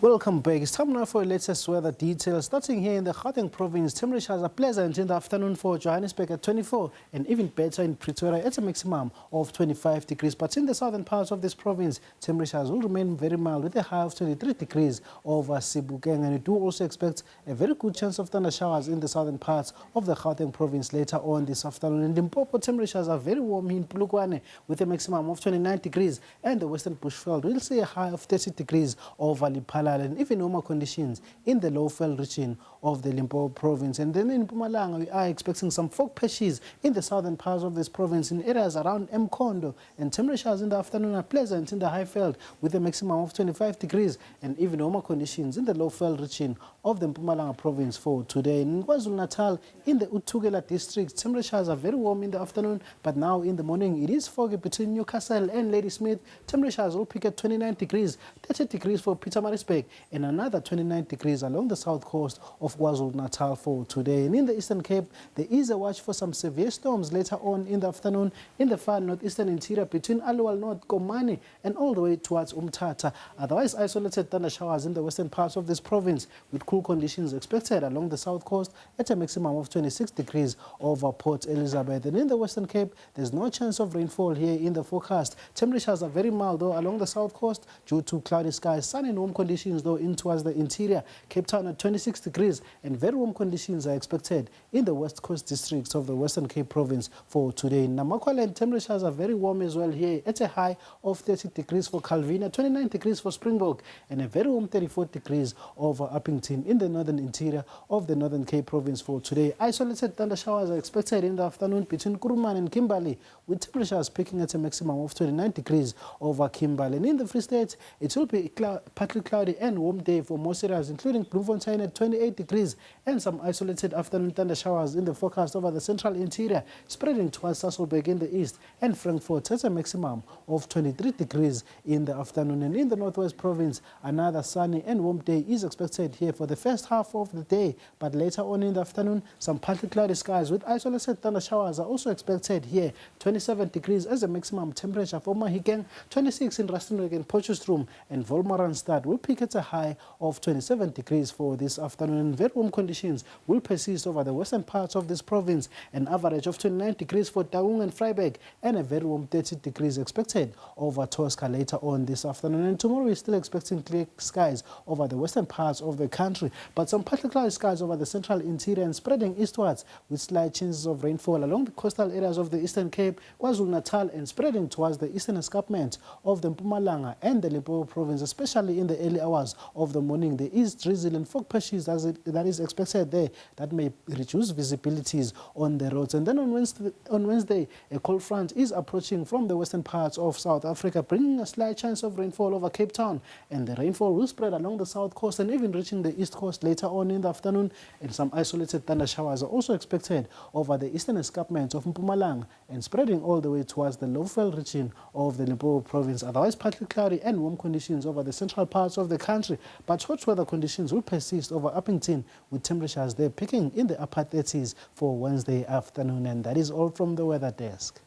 Welcome back. It's time now for latest weather details. Starting here in the Gauteng province, temperatures are pleasant in the afternoon for Johannesburg at 24 and even better in Pretoria at a maximum of 25 degrees. But in the southern parts of this province, temperatures will remain very mild with a high of 23 degrees over Sebokeng. And we do also expect a very good chance of thunder showers in the southern parts of the Gauteng province later on this afternoon. In Limpopo, temperatures are very warm in Polokwane with a maximum of 29 degrees. And the Western Bushveld will see a high of 30 degrees over Liphala, and even warmer conditions in the low-veld region of the Limpopo province. And then in Mpumalanga, we are expecting some fog patches in the southern parts of this province in areas around Mkhondo, and temperatures in the afternoon are pleasant in the high-veld with a maximum of 25 degrees and even warmer conditions in the low-veld region of the Mpumalanga province for today. In KwaZulu-Natal, in the Uthugela district, temperatures are very warm in the afternoon, but now in the morning it is foggy between Newcastle and Ladysmith. Temperatures will peak at 29 degrees, 30 degrees for Pietermaritzburg, and another 29 degrees along the south coast of KwaZulu-Natal for today. And in the Eastern Cape, there is a watch for some severe storms later on in the afternoon in the far northeastern interior between Aliwal North, Komani, and all the way towards Umtata. Otherwise, isolated thunder showers in the western parts of this province with cool conditions expected along the south coast at a maximum of 26 degrees over Port Elizabeth. And in the Western Cape, there's no chance of rainfall here in the forecast. Temperatures are very mild, though, along the south coast due to cloudy skies, sun and warm conditions, though, in towards the interior. Cape Town at 26 degrees, and very warm conditions are expected in the west coast districts of the Western Cape province for today. In Namakwaland, temperatures are very warm as well here at a high of 30 degrees for Calvina, 29 degrees for Springbok, and a very warm 34 degrees over Uppington in the northern interior of the Northern Cape province for today. Isolated thunder showers are expected in the afternoon between Kuruman and Kimberley, with temperatures peaking at a maximum of 29 degrees over Kimberley. And in the Free State, it will be partly cloudy and warm day for most areas, including Bloemfontein at 28 degrees, and some isolated afternoon thunder showers in the forecast over the central interior, spreading towards Sasolburg in the east, and Frankfurt at a maximum of 23 degrees in the afternoon. And in the Northwest province, another sunny and warm day is expected here for the first half of the day, but later on in the afternoon, some partly cloudy skies with isolated thunder showers are also expected here. 27 degrees as a maximum temperature for Mahikeng, 26 in Rustenburg and Potchefstroom, and Wolmaranstad will peak at a high of 27 degrees for this afternoon. Very warm conditions will persist over the western parts of this province, an average of 29 degrees for Taung and Vryburg, and a very warm 30 degrees expected over Tosca later on this afternoon. And tomorrow we're still expecting clear skies over the western parts of the country, but some partly cloudy skies over the central interior and spreading eastwards with slight chances of rainfall along the coastal areas of the Eastern Cape, KwaZulu-Natal, and spreading towards the eastern escarpment of the Mpumalanga and the Limpopo province, especially in the early hours of the morning. There is drizzle and fog patches that is expected there that may reduce visibilities on the roads. And then on Wednesday, a cold front is approaching from the western parts of South Africa, bringing a slight chance of rainfall over Cape Town, and the rainfall will spread along the south coast and even reaching the east coast later on in the afternoon, and some isolated thunder showers are also expected over the eastern escarpment of Mpumalanga and spreading all the way towards the low-veld region of the Limpopo province. Otherwise, partly cloudy and warm conditions over the central parts of the country, but hot weather conditions will persist over Uppington, with temperatures there peaking in the upper 30s for Wednesday afternoon. And that is all from the weather desk.